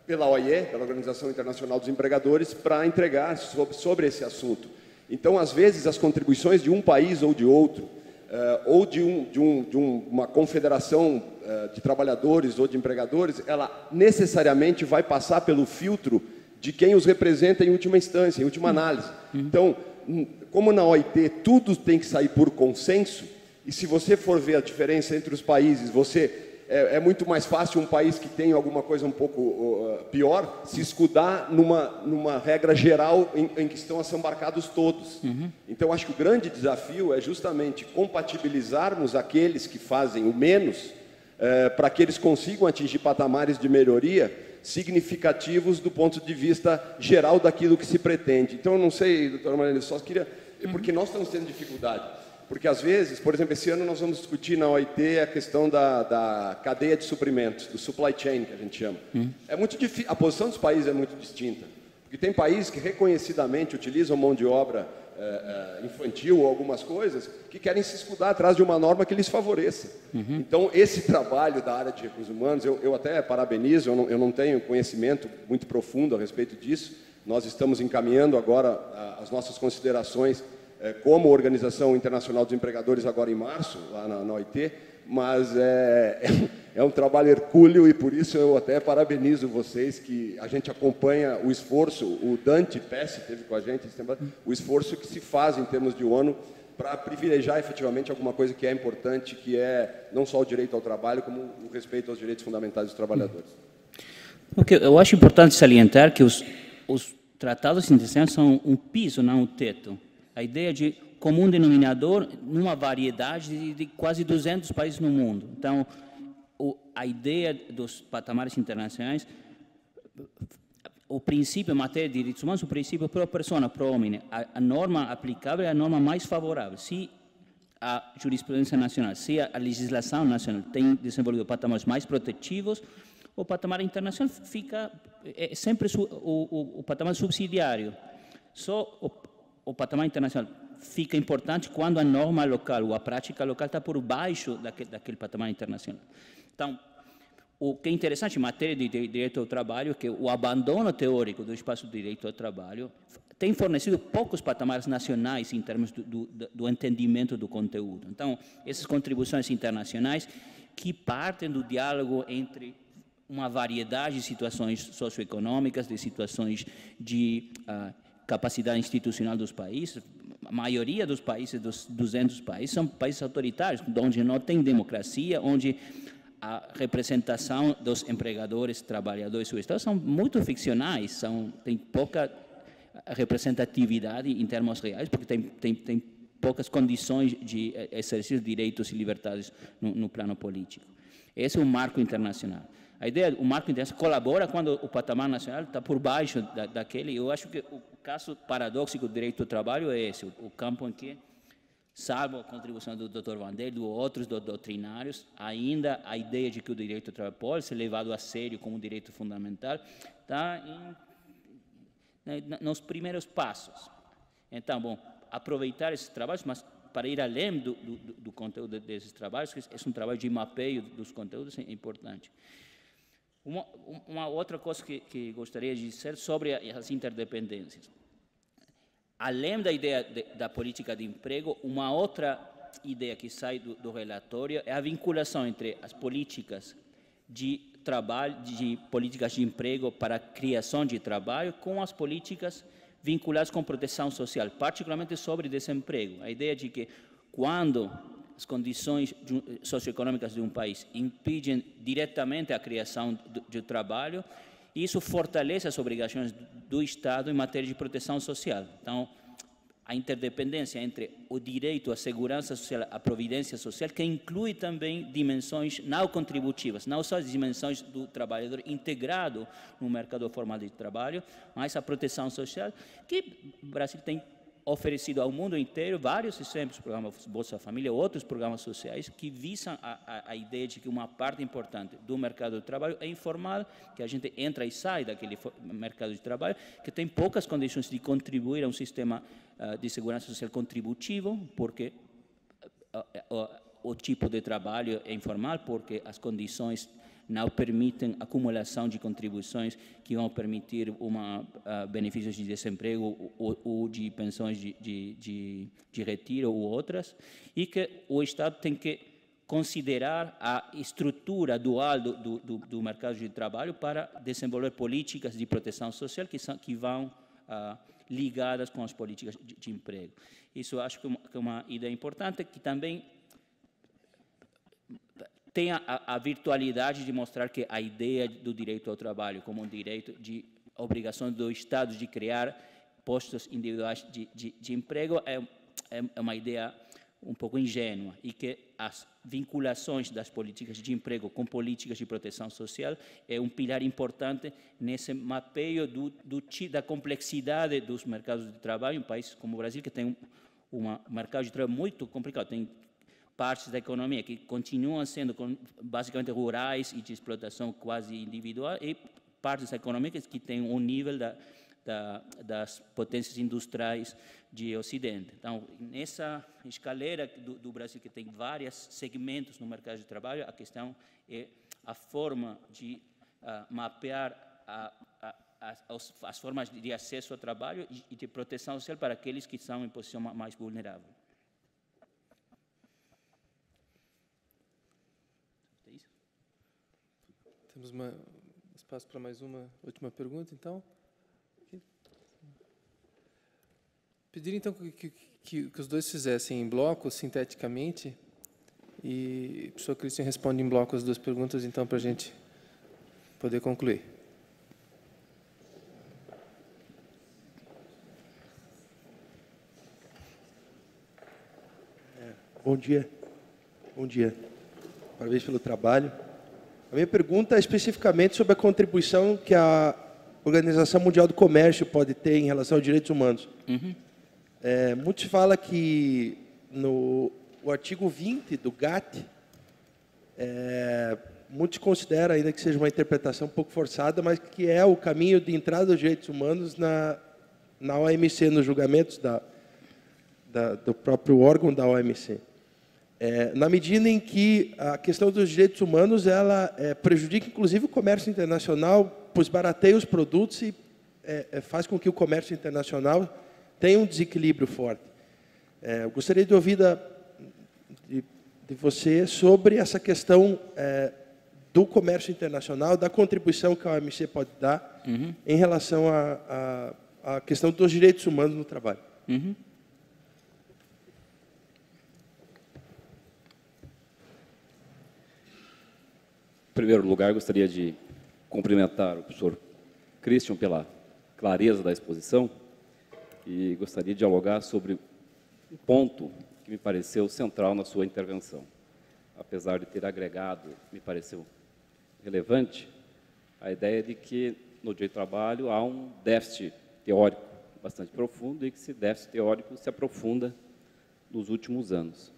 pela OIE, pela Organização Internacional dos Empregadores, para entregar sobre esse assunto. Então, às vezes, as contribuições de um país ou de outro, ou de uma confederação de trabalhadores ou de empregadores, ela necessariamente vai passar pelo filtro de quem os representa em última instância, em última análise. Então, como na OIT tudo tem que sair por consenso, e se você for ver a diferença entre os países, é muito mais fácil um país que tem alguma coisa um pouco pior se escudar numa regra geral em que estão assambarcados todos. Então, acho que o grande desafio é justamente compatibilizarmos aqueles que fazem o menos para que eles consigam atingir patamares de melhoria significativos do ponto de vista geral daquilo que se pretende. Então, eu não sei, doutora Marlene, só queria... Porque nós estamos tendo dificuldade. Porque, às vezes, por exemplo, esse ano nós vamos discutir na OIT a questão da cadeia de suprimentos, do supply chain, que a gente chama. É muito difícil, a posição dos países é muito distinta. Porque tem países que reconhecidamente utilizam mão de obra infantil ou algumas coisas que querem se escudar atrás de uma norma que lhes favoreça. Então, esse trabalho da área de recursos humanos, eu até parabenizo, eu não tenho conhecimento muito profundo a respeito disso. Nós estamos encaminhando agora as nossas considerações como Organização Internacional dos Empregadores agora em março, lá na OIT, mas é é um trabalho hercúleo e por isso eu até parabenizo vocês que a gente acompanha o esforço, o Dante Pesce esteve com a gente, o esforço que se faz em termos de ONU para privilegiar efetivamente alguma coisa que é importante, que é não só o direito ao trabalho, como o respeito aos direitos fundamentais dos trabalhadores. Porque eu acho importante salientar que os tratados internacionais são um piso, não um teto. A ideia de comum denominador numa variedade de quase 200 países no mundo. Então, a ideia dos patamares internacionais, o princípio em matéria de direitos humanos, o princípio pro persona, pro homine, a norma aplicável é a norma mais favorável. Se a jurisprudência nacional, se a legislação nacional tem desenvolvido patamares mais protetivos, o patamar internacional fica sempre o patamar subsidiário. Só o patamar internacional fica importante quando a norma local ou a prática local está por baixo daquele patamar internacional. Então, o que é interessante em matéria de direito ao trabalho é que o abandono teórico do espaço de direito ao trabalho tem fornecido poucos patamares nacionais em termos do entendimento do conteúdo. Então, essas contribuições internacionais que partem do diálogo entre uma variedade de situações socioeconômicas, de situações de capacidade institucional dos países. A maioria dos países, dos 200 países, são países autoritários, onde não tem democracia, onde a representação dos empregadores, trabalhadores do Estado são muito ficcionais, tem pouca representatividade em termos reais, porque tem poucas condições de exercer direitos e liberdades no plano político. Esse é o marco internacional. A ideia do marco internacional colabora quando o patamar nacional está por baixo daquele. Eu acho que o caso paradóxico do direito ao trabalho é esse, o campo em que, salvo a contribuição do Dr. Vandel e de outros doutrinários, ainda a ideia de que o direito ao trabalho pode ser levado a sério como um direito fundamental está nos primeiros passos. Então, bom, aproveitar esses trabalhos, mas para ir além do conteúdo desses trabalhos, que é um trabalho de mapeio dos conteúdos, é importante. Uma outra coisa que gostaria de dizer sobre as interdependências. Além da ideia da política de emprego, uma outra ideia que sai do relatório é a vinculação entre as políticas de trabalho, de políticas de emprego para a criação de trabalho, com as políticas vinculadas com proteção social, particularmente sobre desemprego. A ideia de que quando as condições socioeconômicas de um país impedem diretamente a criação de trabalho, isso fortalece as obrigações do Estado em matéria de proteção social. Então, a interdependência entre o direito à segurança social, à providência social, que inclui também dimensões não contributivas, não só as dimensões do trabalhador integrado no mercado formal de trabalho, mas a proteção social, que o Brasil tem oferecido ao mundo inteiro vários exemplos, programas Bolsa Família, outros programas sociais que visam a ideia de que uma parte importante do mercado de trabalho é informal, que a gente entra e sai daquele mercado de trabalho, que tem poucas condições de contribuir a um sistema de segurança social contributivo, porque o tipo de trabalho é informal, porque as condições não permitem acumulação de contribuições que vão permitir benefícios de desemprego ou de pensões de retiro ou outras, e que o Estado tem que considerar a estrutura dual do mercado de trabalho para desenvolver políticas de proteção social que vão ligadas com as políticas de emprego. Isso acho que é uma ideia importante, que também tem a virtualidade de mostrar que a ideia do direito ao trabalho como um direito de obrigação do Estado de criar postos individuais de emprego é uma ideia um pouco ingênua, e que as vinculações das políticas de emprego com políticas de proteção social é um pilar importante nesse mapeio da complexidade dos mercados de trabalho em um país como o Brasil, que tem um mercado de trabalho muito complicado, tem partes da economia que continuam sendo basicamente rurais e de explotação quase individual, e partes da economia que têm um nível das potências industriais de Ocidente. Então, nessa escaleira do Brasil, que tem vários segmentos no mercado de trabalho, a questão é a forma de mapear as formas de acesso ao trabalho e de proteção social para aqueles que estão em posição mais vulnerável. Temos espaço para mais uma última pergunta, então. Pedir, então, que os dois fizessem em bloco, sinteticamente, e o professor Christian responde em bloco as duas perguntas, então, para a gente poder concluir. Bom dia. Bom dia. Parabéns pelo trabalho. A minha pergunta é especificamente sobre a contribuição que a Organização Mundial do Comércio pode ter em relação aos direitos humanos. Muito se fala que no artigo 20 do GATT, muitos consideram, ainda que seja uma interpretação um pouco forçada, mas que é o caminho de entrada dos direitos humanos na OMC, nos julgamentos do próprio órgão da OMC. Na medida em que a questão dos direitos humanos ela prejudica, inclusive, o comércio internacional, pois barateia os produtos e faz com que o comércio internacional tenha um desequilíbrio forte. Eu gostaria de ouvir de você sobre essa questão do comércio internacional, da contribuição que a OMC pode dar em relação à questão dos direitos humanos no trabalho. Em primeiro lugar, gostaria de cumprimentar o professor Christian pela clareza da exposição e gostaria de dialogar sobre um ponto que me pareceu central na sua intervenção. Apesar de ter agregado, me pareceu relevante, a ideia de que no direito do trabalho há um déficit teórico bastante profundo e que esse déficit teórico se aprofunda nos últimos anos.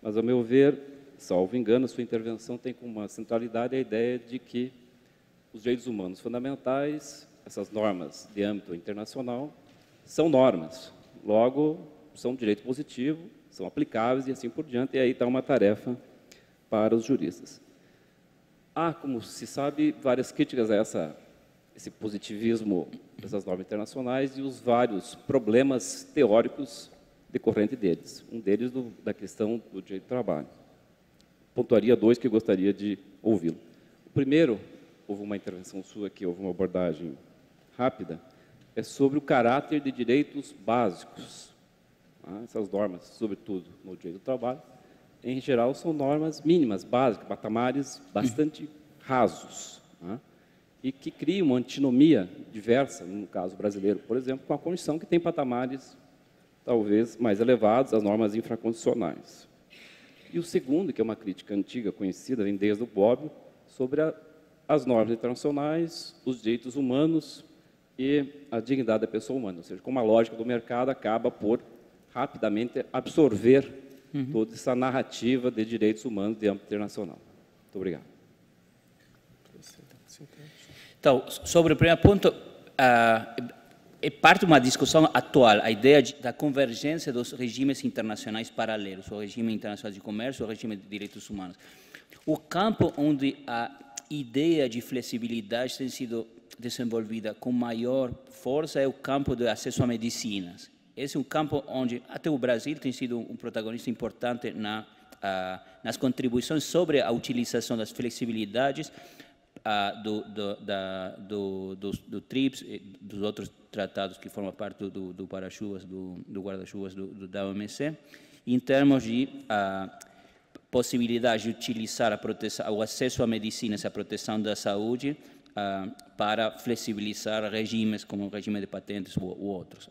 Mas, ao meu ver, salvo engano, a sua intervenção tem como uma centralidade a ideia de que os direitos humanos fundamentais, essas normas de âmbito internacional, são normas, logo, são direito positivo, são aplicáveis e assim por diante, e aí está uma tarefa para os juristas. Há, como se sabe, várias críticas a esse positivismo dessas normas internacionais e os vários problemas teóricos decorrentes deles. Um deles da questão do direito do trabalho. Pontuaria dois que eu gostaria de ouvi-lo. O primeiro, houve uma intervenção sua aqui, houve uma abordagem rápida, é sobre o caráter de direitos básicos. Essas normas, sobretudo no direito do trabalho, em geral, são normas mínimas, básicas, patamares bastante rasos, e que criam uma antinomia diversa, no caso brasileiro, por exemplo, com a Constituição, que tem patamares talvez mais elevados, as normas infraconstitucionais. E o segundo, que é uma crítica antiga, conhecida, vem desde o Bobbio, sobre as normas internacionais, os direitos humanos e a dignidade da pessoa humana. Ou seja, como a lógica do mercado acaba por rapidamente absorver toda essa narrativa de direitos humanos de âmbito internacional. Muito obrigado. Então, sobre o primeiro ponto, é parte de uma discussão atual, a ideia da convergência dos regimes internacionais paralelos, o regime internacional de comércio e o regime de direitos humanos. O campo onde a ideia de flexibilidade tem sido desenvolvida com maior força é o campo do acesso a medicinas. Esse é um campo onde até o Brasil tem sido um protagonista importante nas contribuições sobre a utilização das flexibilidades do TRIPS e dos outros tratados que formam parte do para-chuvas, do guarda-chuvas da OMC, em termos de possibilidade de utilizar o acesso a medicinas e a proteção da saúde para flexibilizar regimes como o regime de patentes ou outros.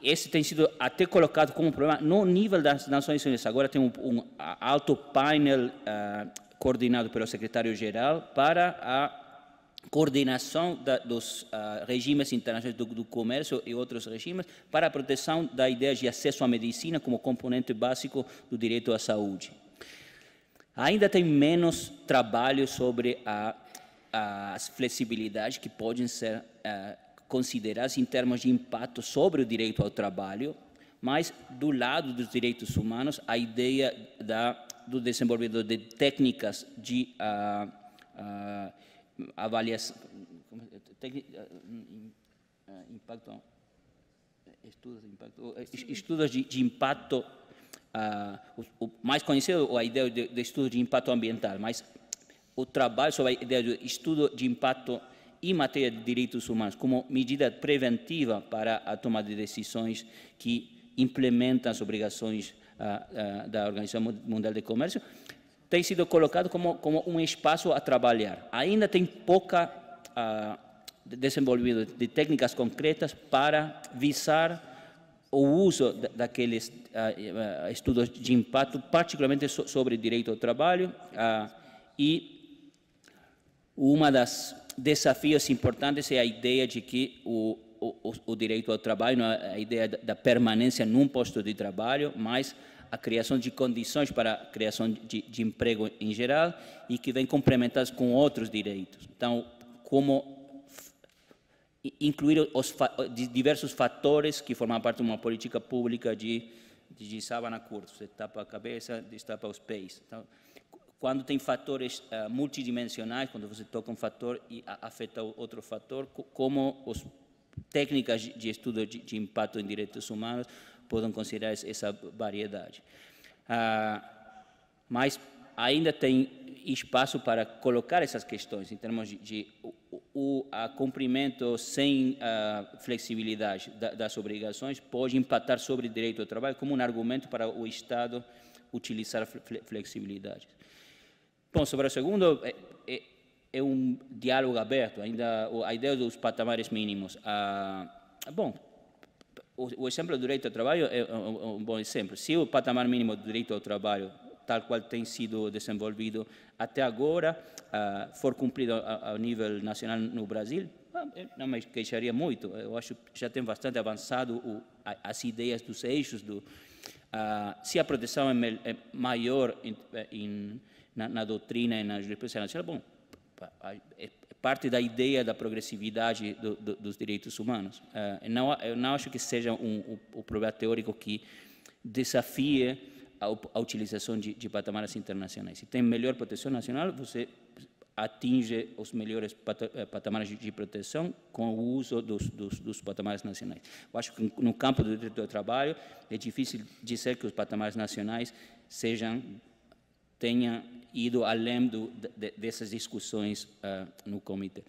Esse tem sido até colocado como problema no nível das Nações Unidas. Agora tem um alto painel coordenado pelo secretário-geral para a coordenação dos regimes internacionais do comércio e outros regimes para a proteção da ideia de acesso à medicina como componente básico do direito à saúde. Ainda tem menos trabalho sobre as flexibilidades que podem ser consideradas em termos de impacto sobre o direito ao trabalho, mas do lado dos direitos humanos, a ideia do desenvolvimento de técnicas de avaliação, estudos de impacto o mais conhecido é a ideia de estudo de impacto ambiental, mas o trabalho sobre a ideia de estudo de impacto em matéria de direitos humanos como medida preventiva para a tomada de decisões que implementam as obrigações da Organização Mundial do Comércio, tem sido colocado como um espaço a trabalhar. Ainda tem pouca desenvolvimento de técnicas concretas para visar o uso daqueles estudos de impacto, particularmente sobre direito ao trabalho, e uma das desafios importantes é a ideia de que o direito ao trabalho não é a ideia da permanência num posto de trabalho, mas a criação de condições para a criação de emprego em geral e que vem complementadas com outros direitos. Então, como incluir os diversos fatores que formam parte de uma política pública de sábana curta, você tapa a cabeça, destapa os pés. Então, quando tem fatores multidimensionais, quando você toca um fator e afeta outro fator, como as técnicas de estudo de impacto em direitos humanos podem considerar essa variedade. Mas ainda tem espaço para colocar essas questões em termos de cumprimento sem flexibilidade das obrigações pode impactar sobre o direito ao trabalho como um argumento para o Estado utilizar flexibilidade. Bom, sobre o segundo, é um diálogo aberto, ainda a ideia dos patamares mínimos. Bom, o exemplo do direito ao trabalho é um bom exemplo. Se o patamar mínimo do direito ao trabalho, tal qual tem sido desenvolvido até agora, for cumprido ao nível nacional no Brasil, eu não me queixaria muito. Eu acho que já tem bastante avançado as ideias dos eixos. Se a proteção é maior na doutrina e na jurisprudência nacional, bom, é parte da ideia da progressividade dos direitos humanos. Eu não acho que seja um problema teórico que desafie a utilização de patamares internacionais. Se tem melhor proteção nacional, você atinge os melhores patamares de proteção com o uso dos patamares nacionais. Eu acho que no campo do direito do trabalho é difícil dizer que os patamares nacionais tenham ido além dessas discussões no comitê.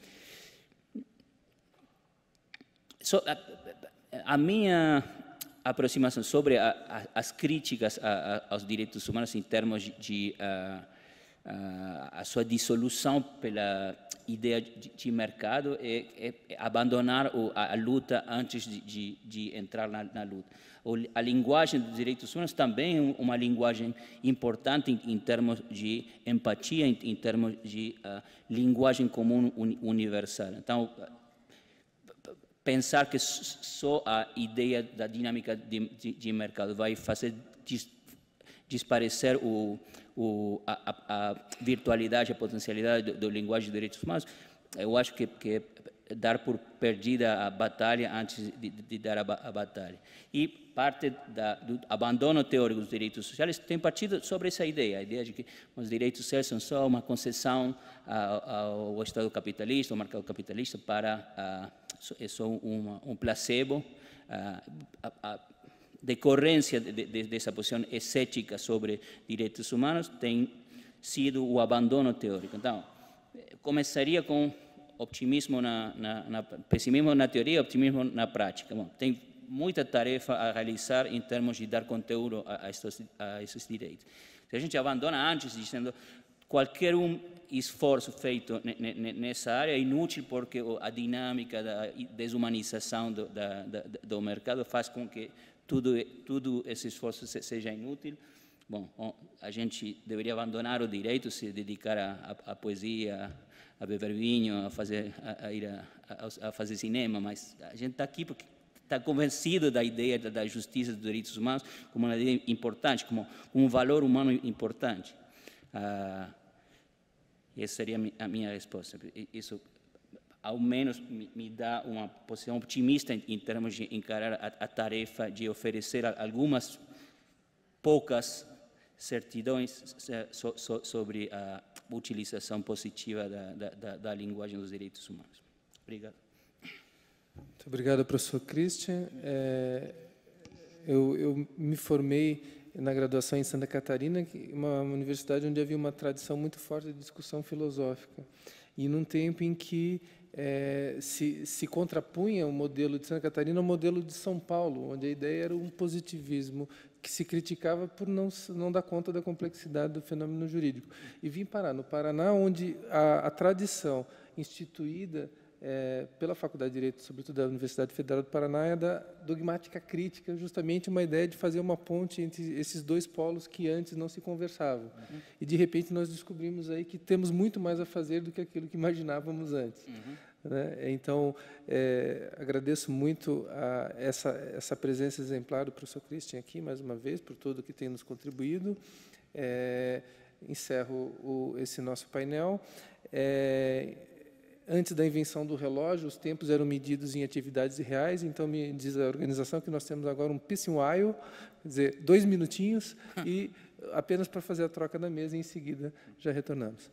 A minha aproximação sobre as críticas aos direitos humanos em termos de a sua dissolução pela ideia de mercado é abandonar a luta antes de entrar na luta. A linguagem dos direitos humanos também é uma linguagem importante em termos de empatia, em termos de linguagem comum universal. Então, pensar que só a ideia da dinâmica de mercado vai fazer desaparecer a virtualidade, a potencialidade da linguagem de direitos humanos, eu acho que é dar por perdida a batalha antes de dar a batalha. E parte do abandono teórico dos direitos sociais tem partido sobre essa ideia, a ideia de que os direitos sociais são só uma concessão ao Estado capitalista, ao mercado capitalista, é só um placebo. A decorrência dessa posição cética sobre direitos humanos tem sido o abandono teórico. Então, começaria com optimismo pessimismo na teoria, optimismo na prática. Bom, tem muita tarefa a realizar em termos de dar conteúdo a esses direitos. Se a gente abandona antes, dizendo qualquer esforço feito nessa área é inútil porque a dinâmica da desumanização do mercado faz com que tudo esse esforço seja inútil. Bom, a gente deveria abandonar o direito, se dedicar à poesia, a beber vinho, a ir a fazer cinema, mas a gente está aqui porque está convencido da ideia da justiça dos direitos humanos como uma ideia importante, como um valor humano importante. Essa seria a minha resposta. Isso, ao menos, me dá uma posição otimista em termos de encarar a tarefa de oferecer algumas poucas certidões sobre a utilização positiva da linguagem dos direitos humanos. Obrigado. Muito obrigado, professor Christian. Eu me formei na graduação em Santa Catarina, uma universidade onde havia uma tradição muito forte de discussão filosófica. E num tempo em que se contrapunha o modelo de Santa Catarina ao modelo de São Paulo, onde a ideia era um positivismo que se criticava por não dar conta da complexidade do fenômeno jurídico. E vim parar no Paraná, onde a tradição instituída pela Faculdade de Direito, sobretudo da Universidade Federal do Paraná, é da dogmática crítica, justamente uma ideia de fazer uma ponte entre esses dois polos que antes não se conversavam. E, de repente, nós descobrimos aí que temos muito mais a fazer do que aquilo que imaginávamos antes. Né? Então, agradeço muito essa presença exemplar do professor Christian aqui, mais uma vez, por tudo que tem nos contribuído. Encerro esse nosso painel. Antes da invenção do relógio, os tempos eram medidos em atividades reais, então me diz a organização que nós temos agora um pissing while, quer dizer, 2 minutinhos, e apenas para fazer a troca da mesa, e em seguida já retornamos.